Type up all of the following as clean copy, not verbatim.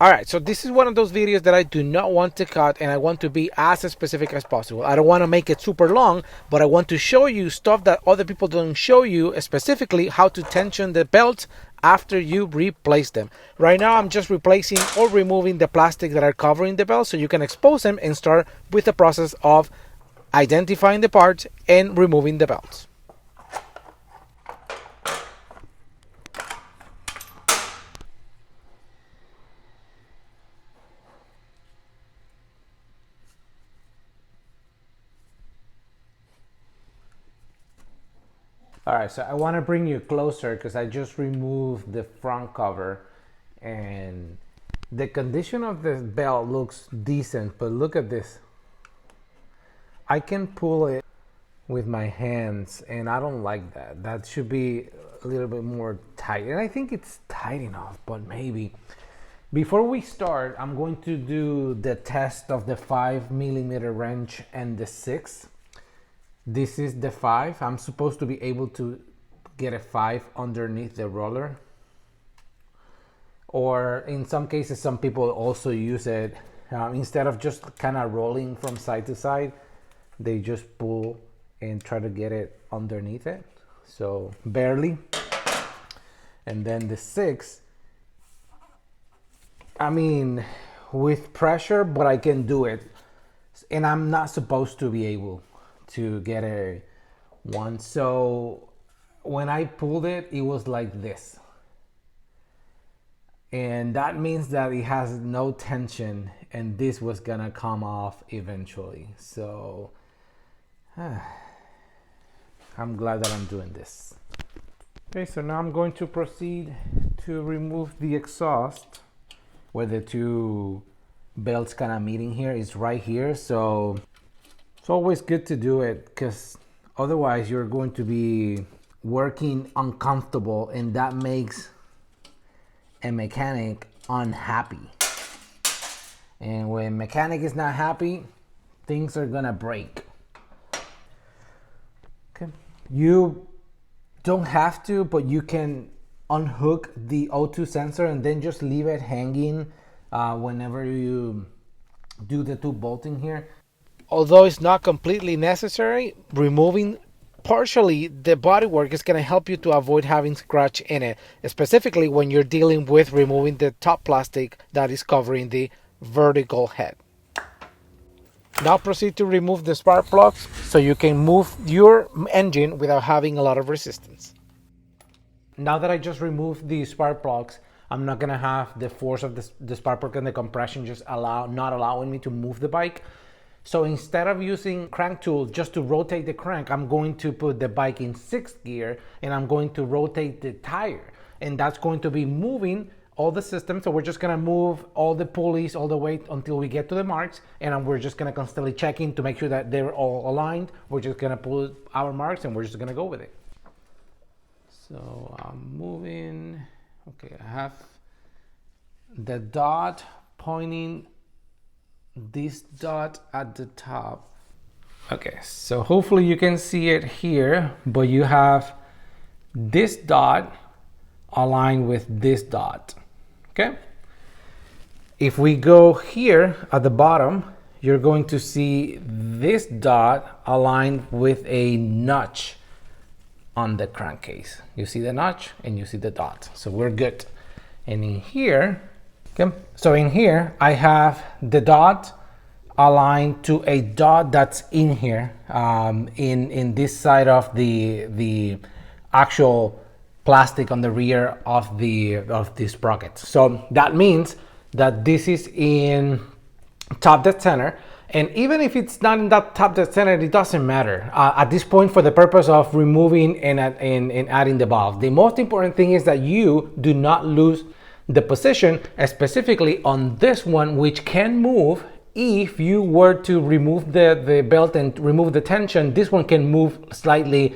Alright, so this is one of those videos that I do not want to cut, and I want to be as specific as possible. I don't want to make it super long, but I want to show you stuff that other people don't show you, specifically how to tension the belts after you replace them. Right now I'm just replacing or removing the plastic that are covering the belt so you can expose them and start with the process of identifying the parts and removing the belts. All right, so I want to bring you closer because I just removed the front cover, and the condition of the belt looks decent, but look at this. I can pull it with my hands, and I don't like that. That should be a little bit more tight, and I think it's tight enough, but maybe. Before we start, I'm going to do the test of the 5mm wrench and the 6. This is the 5. I'm supposed to be able to get a 5 underneath the roller. Or in some cases, some people also use it instead of just kind of rolling from side to side, they just pull and try to get it underneath it. So barely. And then the 6, I mean, with pressure, but I can do it. And I'm not supposed to be able to get a 1. So when I pulled it, it was like this. And that means that it has no tension, and this was gonna come off eventually. So I'm glad that I'm doing this. Okay, so now I'm going to proceed to remove the exhaust where the two belts kind of meeting here is right here. So it's always good to do it because otherwise you're going to be working uncomfortable, and that makes a mechanic unhappy. And when mechanic is not happy, things are gonna break. Okay, you don't have to, but you can unhook the O2 sensor and then just leave it hanging whenever you do the 2 bolting here. Although it's not completely necessary, removing partially the bodywork is going to help you to avoid having scratch in it, specifically when you're dealing with removing the top plastic that is covering the vertical head. Now proceed to remove the spark plugs so you can move your engine without having a lot of resistance. Now that I just removed the spark plugs, I'm not going to have the force of the spark plug and the compression just not allowing me to move the bike. So instead of using crank tool just to rotate the crank, I'm going to put the bike in 6th gear, and I'm going to rotate the tire. And that's going to be moving all the systems. So we're just gonna move all the pulleys all the way until we get to the marks, and we're just gonna constantly checking to make sure that they're all aligned. We're just gonna pull our marks and we're just gonna go with it. So I'm moving. Okay, I have the dot pointing this dot at the top. Okay, so hopefully you can see it here, but you have this dot aligned with this dot. Okay, if we go here at the bottom, you're going to see this dot aligned with a notch on the crankcase. You see the notch and you see the dot, so we're good. And in here, okay, so in here I have the dot aligned to a dot that's in here, in this side of the actual plastic on the rear of the sprocket. So that means that this is in top dead center, and even if it's not in that top dead center, it doesn't matter at this point for the purpose of removing and adding the valve. The most important thing is that you do not lose the position, specifically on this one, which can move. If you were to remove the belt and remove the tension, this one can move slightly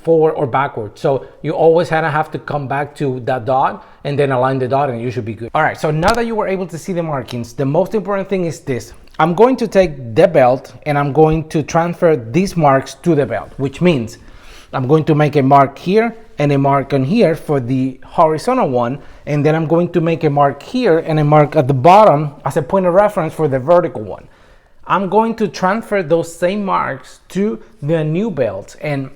forward or backward. So you always have to come back to that dot and then align the dot, and you should be good. All right, so now that you were able to see the markings, the most important thing is this. I'm going to take the belt and I'm going to transfer these marks to the belt, which means I'm going to make a mark here and a mark on here for the horizontal one, and then I'm going to make a mark here and a mark at the bottom as a point of reference for the vertical one. I'm going to transfer those same marks to the new belt, and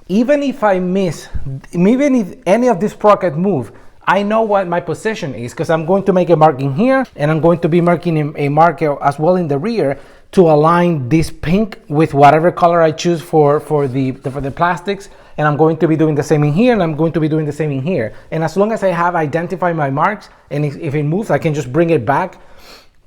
even if I miss, even if any of this sprocket move, I know what my position is, because I'm going to make a marking here, and I'm going to be marking a mark as well in the rear to align this pink with whatever color I choose for the plastics. And I'm going to be doing the same in here, and I'm going to be doing the same in here. And as long as I have identified my marks, and if it moves, I can just bring it back,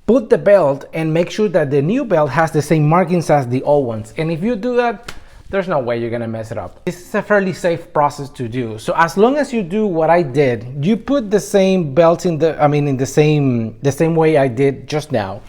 put the belt, and make sure that the new belt has the same markings as the old ones. And if you do that, there's no way you're gonna mess it up. This is a fairly safe process to do. So as long as you do what I did, you put the same belts in the same way I did just now.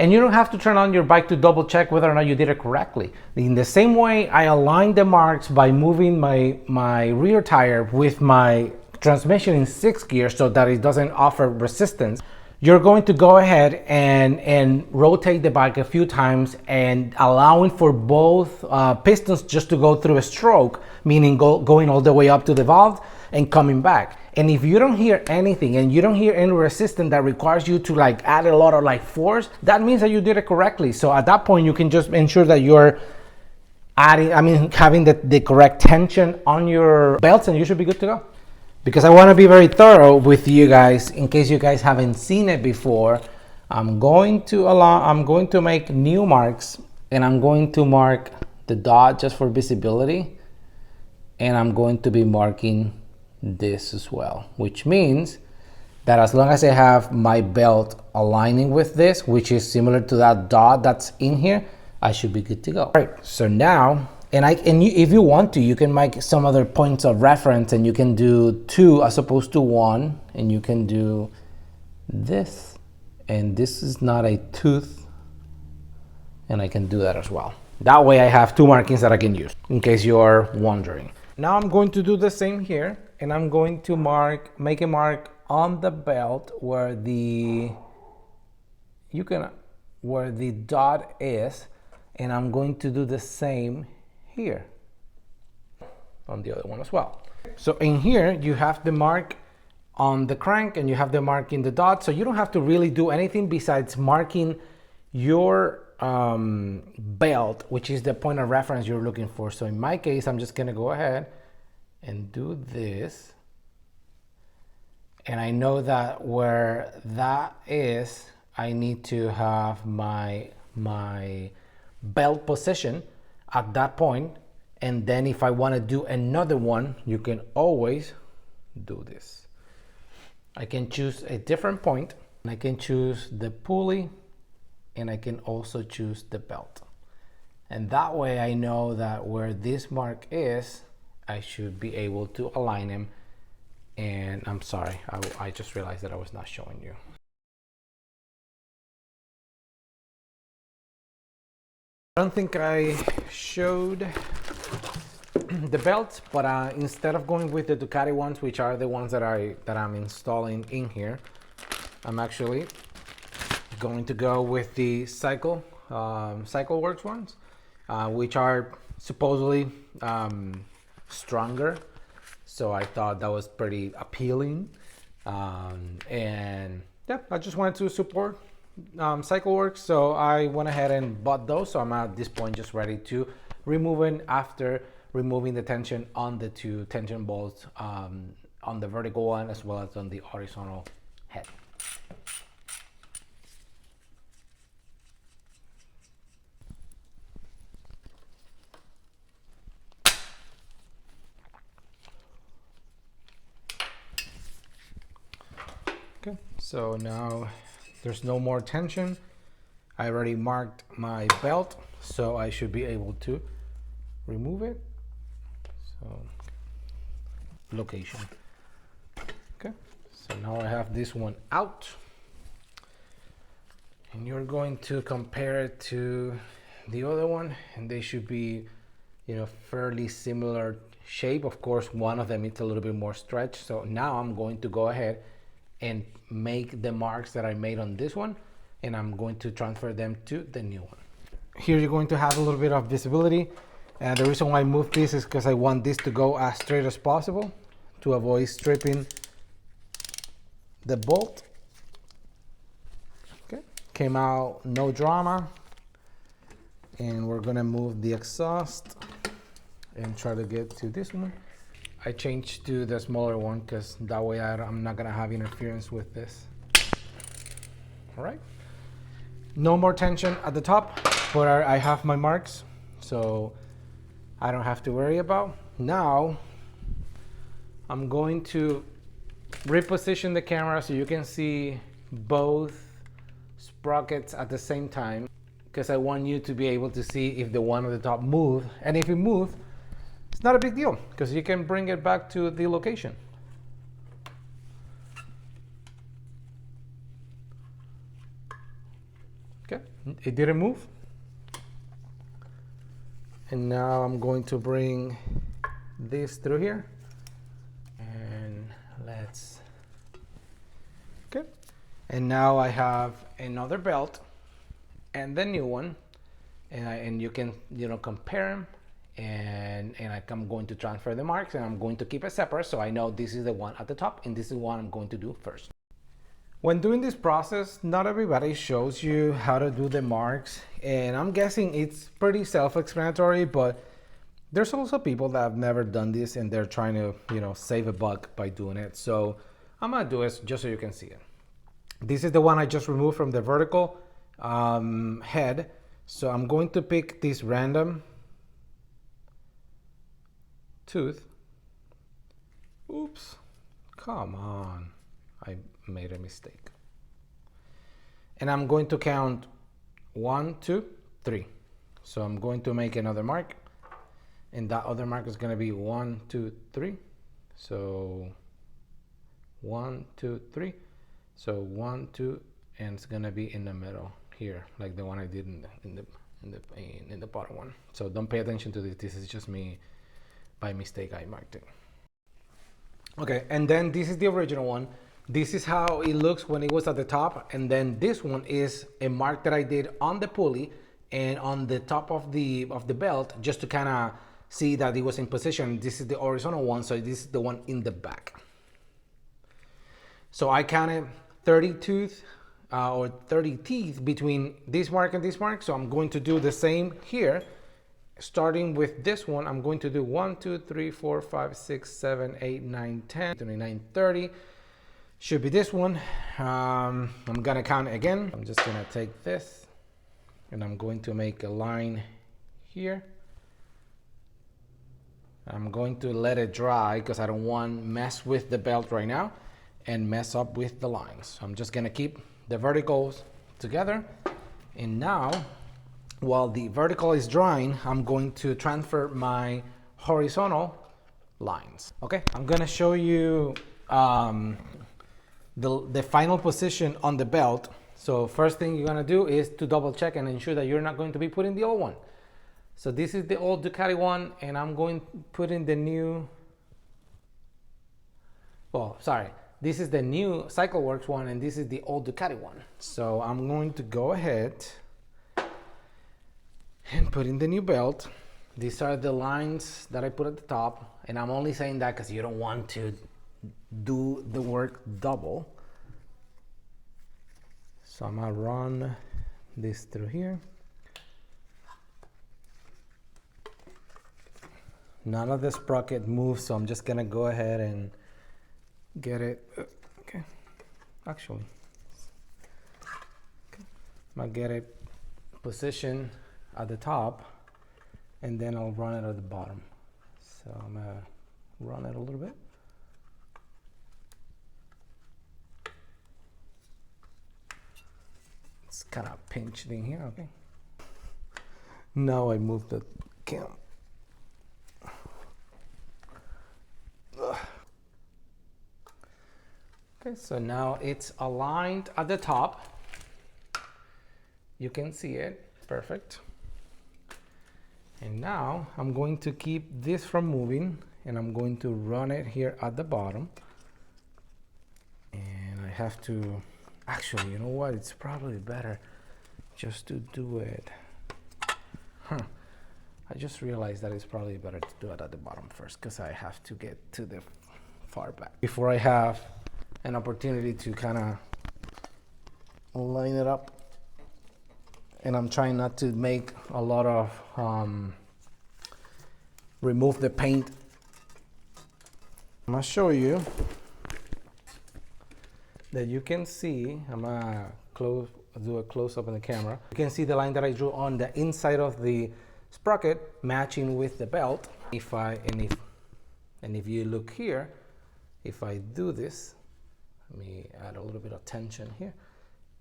And you don't have to turn on your bike to double check whether or not you did it correctly. In the same way, I aligned the marks by moving my rear tire with my transmission in 6th gear so that it doesn't offer resistance. You're going to go ahead and rotate the bike a few times and allowing for both pistons just to go through a stroke, meaning going all the way up to the valve and coming back. And if you don't hear anything and you don't hear any resistance that requires you to like add a lot of like force, that means that you did it correctly. So at that point, you can just ensure that you're having the correct tension on your belts, and you should be good to go. Because I want to be very thorough with you guys, in case you guys haven't seen it before, I'm going to make new marks, and I'm going to mark the dot just for visibility, and I'm going to be marking this as well, which means that as long as I have my belt aligning with this, which is similar to that dot that's in here, I should be good to go. All right, so now, if you want to, you can make some other points of reference, and you can do 2 as opposed to 1, and you can do this, and this is not a tooth, and I can do that as well. That way I have 2 markings that I can use, in case you're wondering. Now I'm going to do the same here, and I'm going to make a mark on the belt where the dot is, and I'm going to do the same here on the other one as well. So in here you have the mark on the crank and you have the mark in the dot, so you don't have to really do anything besides marking your belt, which is the point of reference you're looking for. So in my case, I'm just gonna go ahead and do this, and I know that where that is, I need to have my belt position at that point. And then if I want to do another one, you can always do this. I can choose a different point, and I can choose the pulley, and I can also choose the belt. And that way I know that where this mark is, I should be able to align them. And I'm sorry, I just realized that I was not showing you. I don't think I showed the belts, but instead of going with the Ducati ones, which are the ones that I'm installing in here, I'm actually going to go with the CycleWorks ones, which are supposedly stronger. So I thought that was pretty appealing, and yeah, I just wanted to support CycleWorks, so I went ahead and bought those. So I'm at this point just ready to remove it after removing the tension on the 2 tension bolts on the vertical one as well as on the horizontal head. Okay, so now there's no more tension. I already marked my belt, so I should be able to remove it. So location. Okay, so now I have this one out, and you're going to compare it to the other one, and they should be, fairly similar shape. Of course, one of them is a little bit more stretched. So now I'm going to go ahead and make the marks that I made on this one, and I'm going to transfer them to the new one. Here you're going to have a little bit of visibility. And the reason why I moved this is because I want this to go as straight as possible to avoid stripping the bolt. Okay, came out no drama. And we're gonna move the exhaust and try to get to this one. I changed to the smaller one because that way I'm not gonna have interference with this. All right, no more tension at the top, but I have my marks, so I don't have to worry about. Now, I'm going to reposition the camera so you can see both sprockets at the same time, because I want you to be able to see if the one at the top moves, and if it moves, it's not a big deal because you can bring it back to the location. Okay, it didn't move. And now I'm going to bring this through here. And let's, okay. And now I have another belt and the new one. And you can, compare them. And I'm going to transfer the marks, and I'm going to keep it separate so I know this is the one at the top and this is what I'm going to do first. When doing this process, not everybody shows you how to do the marks, and I'm guessing it's pretty self-explanatory, but there's also people that have never done this and they're trying to, save a buck by doing it. So I'm gonna do it just so you can see it. This is the one I just removed from the vertical head. So I'm going to pick this random tooth. Oops, come on, I made a mistake. And I'm going to count 1, 2, 3. So I'm going to make another mark, and that other mark is going to be 1, 2, 3. So 1, 2, 3. So 1, 2, and it's going to be in the middle here, like the one I did in the bottom one. So don't pay attention to this. This is just me. By mistake, I marked it. Okay, and then this is the original one. This is how it looks when it was at the top. And then this one is a mark that I did on the pulley and on the top of the belt, just to kind of see that it was in position. This is the horizontal one, so this is the one in the back. So I counted 30 tooth or 30 teeth between this mark and this mark. So I'm going to do the same here. Starting with this one, I'm going to do 1, 2, 3, 4, 5, 6, 7, 8, 9, 10, 29, 30. Should be this one. I'm gonna count it again. I'm just gonna take this and I'm going to make a line here. I'm going to let it dry because I don't want to mess with the belt right now and mess up with the lines. So I'm just gonna keep the verticals together. And now, while the vertical is drying, I'm going to transfer my horizontal lines. Okay, I'm gonna show you the final position on the belt. So first thing you're gonna do is to double check and ensure that you're not going to be putting the old one. So this is the old Ducati one, and I'm going to put in the new, this is the new CycleWorks one, and this is the old Ducati one. So I'm going to go ahead and put in the new belt. These are the lines that I put at the top, and I'm only saying that because you don't want to do the work double. So I'm gonna run this through here. None of the sprocket moves, so I'm just gonna go ahead and get it. Okay, actually, okay. I'm gonna get it positioned at the top, and then I'll run it at the bottom. So I'm gonna run it a little bit. It's kind of pinched in here, okay. Now I move the cam. Okay, so now it's aligned at the top. You can see it, perfect. And now I'm going to keep this from moving, and I'm going to run it here at the bottom. And I have to, actually, you know what? It's probably better just to do it. I just realized that it's probably better to do it at the bottom first because I have to get to the far back before I have an opportunity to kind of line it up. And I'm trying not to make a lot of remove the paint. I'm gonna show you that you can see. I'm gonna do a close up in the camera. You can see the line that I drew on the inside of the sprocket matching with the belt. If you look here, if I do this, let me add a little bit of tension here.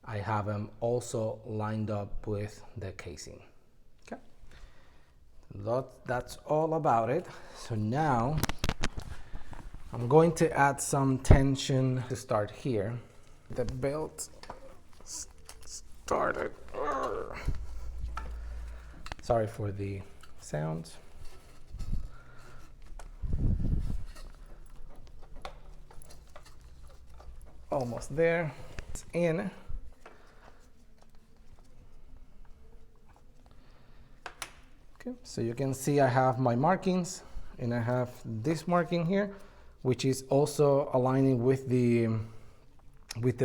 I have them also lined up with the casing. Okay, that's all about it. So now I'm going to add some tension to start here. The belt started. Sorry for the sounds. Almost there. It's in. Okay, so you can see I have my markings, and I have this marking here, which is also aligning with the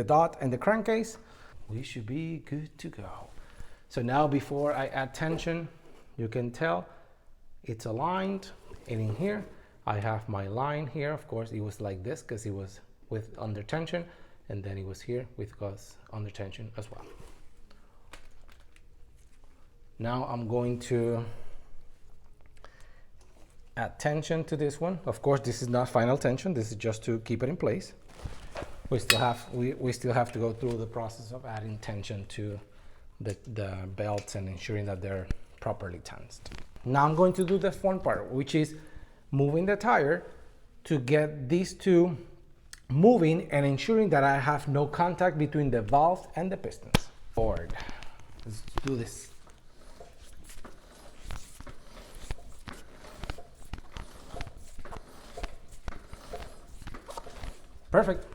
dot and the crankcase. We should be good to go. So now before I add tension, you can tell it's aligned. And in here, I have my line here. Of course, it was like this because it was with under tension, and then it was here with cause under tension as well. Now I'm going to add tension to this one. Of course, this is not final tension. This is just to keep it in place. We still have to go through the process of adding tension to the belts and ensuring that they're properly tensed. Now I'm going to do the fun part, which is moving the tire to get these two moving and ensuring that I have no contact between the valve and the pistons. Forward. Let's do this. Perfect.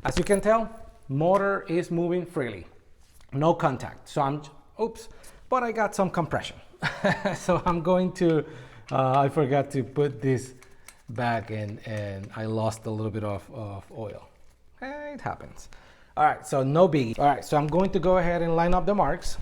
As you can tell, motor is moving freely. No contact. So but I got some compression. So I'm going to, I forgot to put this back in and I lost a little bit of oil. It happens. All right, so no biggie. All right, so I'm going to go ahead and line up the marks.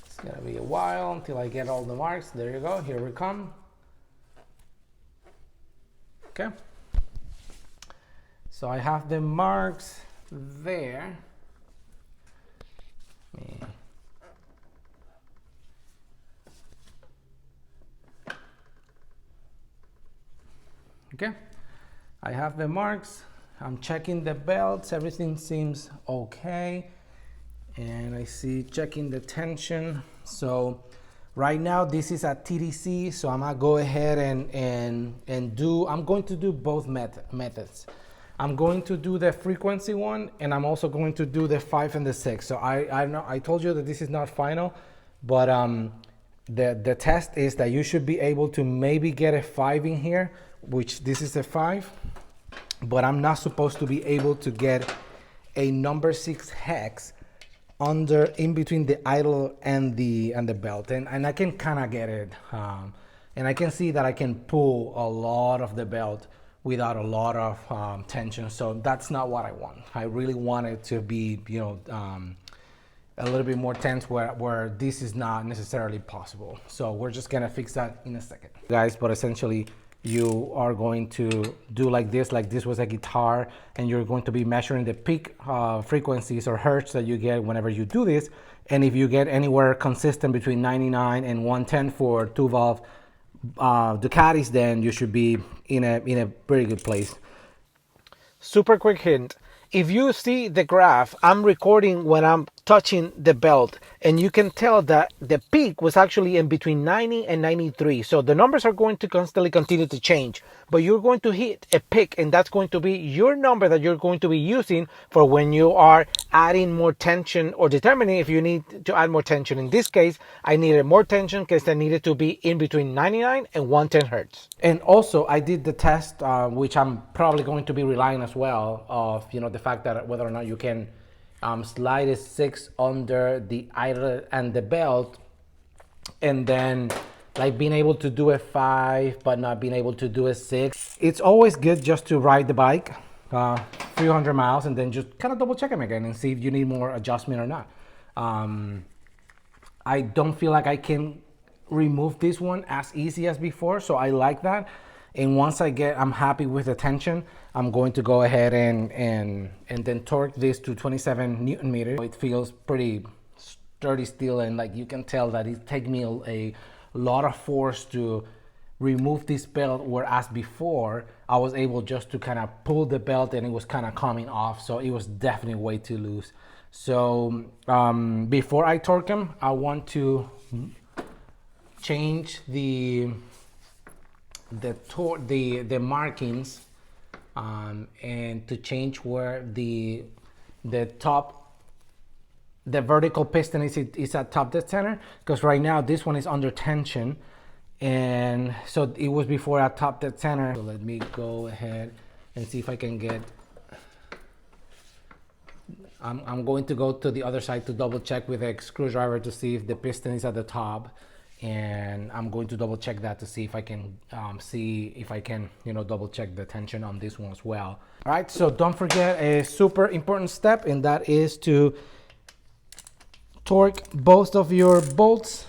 It's gonna be a while until I get all the marks. There you go, here we come. Okay. So I have the marks there. Okay, I have the marks. I'm checking the belts. Everything seems okay. And I see checking the tension. So right now this is at TDC. So I'm gonna go ahead and do, I'm going to do both methods. I'm going to do the frequency one, and I'm also going to do the 5 and the 6. So I know I told you that this is not final, but the test is that you should be able to maybe get a 5 in here, which this is a 5, but I'm not supposed to be able to get a number 6 hex in between the idle and the belt, and I can kind of get it, and I can see that I can pull a lot of the belt without a lot of tension. So that's not what I want. I really want it to be, a little bit more tense where this is not necessarily possible. So we're just gonna fix that in a second, guys. But essentially you are going to do like this was a guitar, and you're going to be measuring the peak frequencies or hertz that you get whenever you do this. And if you get anywhere consistent between 99 and 110 for 2-valve Ducatis, then you should be in a pretty good place. Super quick hint: if you see the graph, I'm recording when I'm touching the belt, and you can tell that the peak was actually in between 90 and 93. So the numbers are going to constantly continue to change, but you're going to hit a peak, and that's going to be your number that you're going to be using for when you are adding more tension or determining if you need to add more tension. In this case, I needed more tension because I needed to be in between 99 and 110 hertz. And also I did the test, which I'm probably going to be relying as well, of the fact that whether or not you can slide a 6 under the idler and the belt, and then like being able to do a 5 but not being able to do a 6. It's always good just to ride the bike 300 miles and then just kind of double check them again and see if you need more adjustment or not. I don't feel like I can remove this one as easy as before, so I like that. And once I'm happy with the tension, I'm going to go ahead and then torque this to 27 Newton meters. It feels pretty sturdy still, and like you can tell that it takes me a lot of force to remove this belt, whereas before I was able just to kind of pull the belt and it was kind of coming off, so it was definitely way too loose. So before I torque them, I want to change the markings, and to change where the vertical piston is at top dead center, because right now this one is under tension, and so it was before at top dead center. So let me go ahead and see if I can get. I'm going to go to the other side to double check with a screwdriver to see if the piston is at the top, and I'm going to double check that to see if I can double check the tension on this one as well. All right, so don't forget a super important step, and that is to torque both of your bolts.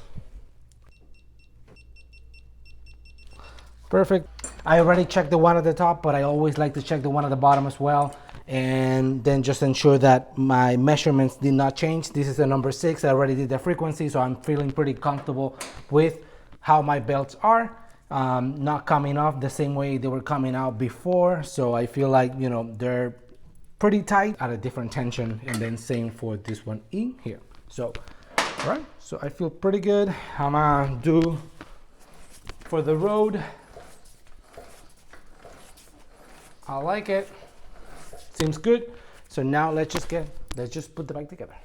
Perfect. I already checked the one at the top, but I always like to check the one at the bottom as well, and then just ensure that my measurements did not change. This is the number 6. I already did the frequency, so I'm feeling pretty comfortable with how my belts are, not coming off the same way they were coming out before. So I feel like they're pretty tight at a different tension, and then same for this one in here. So all right, so I feel pretty good. I'm gonna do for the road. I like it. Seems good. So now let's just put the bike together.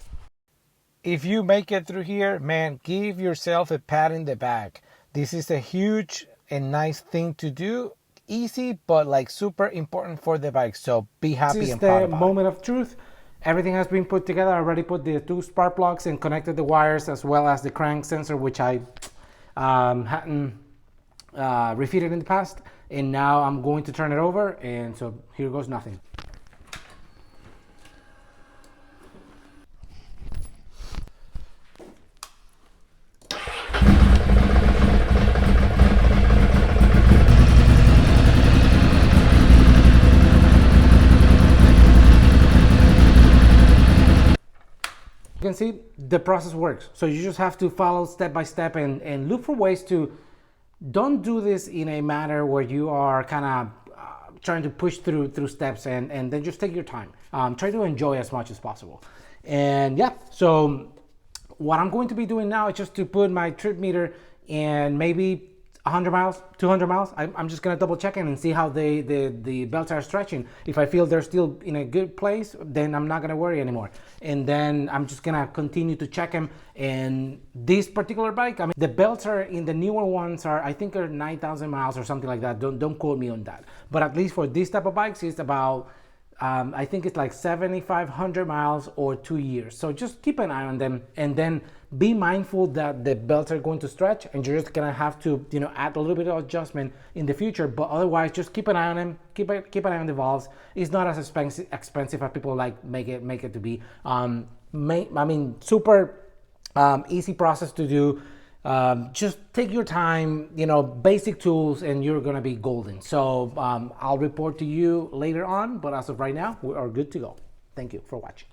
If you make it through here, man, give yourself a pat in the back. This is a huge and nice thing to do. Easy, but like super important for the bike. So be happy and proud about it. This is the moment of truth. Everything has been put together. I already put the 2 spark plugs and connected the wires, as well as the crank sensor, which I hadn't refitted in the past. And now I'm going to turn it over, and so here goes nothing. You can see the process works. So you just have to follow step by step and look for ways to. Don't do this in a manner where you are kind of trying to push through steps, and then just take your time. Try to enjoy as much as possible. And yeah, so what I'm going to be doing now is just to put my trip meter in maybe 100 miles, 200 miles. I'm just gonna double check in and see how the belts are stretching. If I feel they're still in a good place, then I'm not gonna worry anymore. And then I'm just gonna continue to check them. And this particular bike, I mean, the belts are in the newer ones I think are 9,000 miles or something like that. Don't quote me on that. But at least for this type of bikes, it's about I think it's like 7,500 miles or 2 years. So just keep an eye on them, and then be mindful that the belts are going to stretch, and you're just gonna have to, add a little bit of adjustment in the future. But otherwise, just keep an eye on them. Keep an eye on the valves. It's not as expensive as people make it to be. Super easy process to do. Just take your time, basic tools, and you're gonna be golden. So I'll report to you later on, but as of right now, we are good to go. Thank you for watching.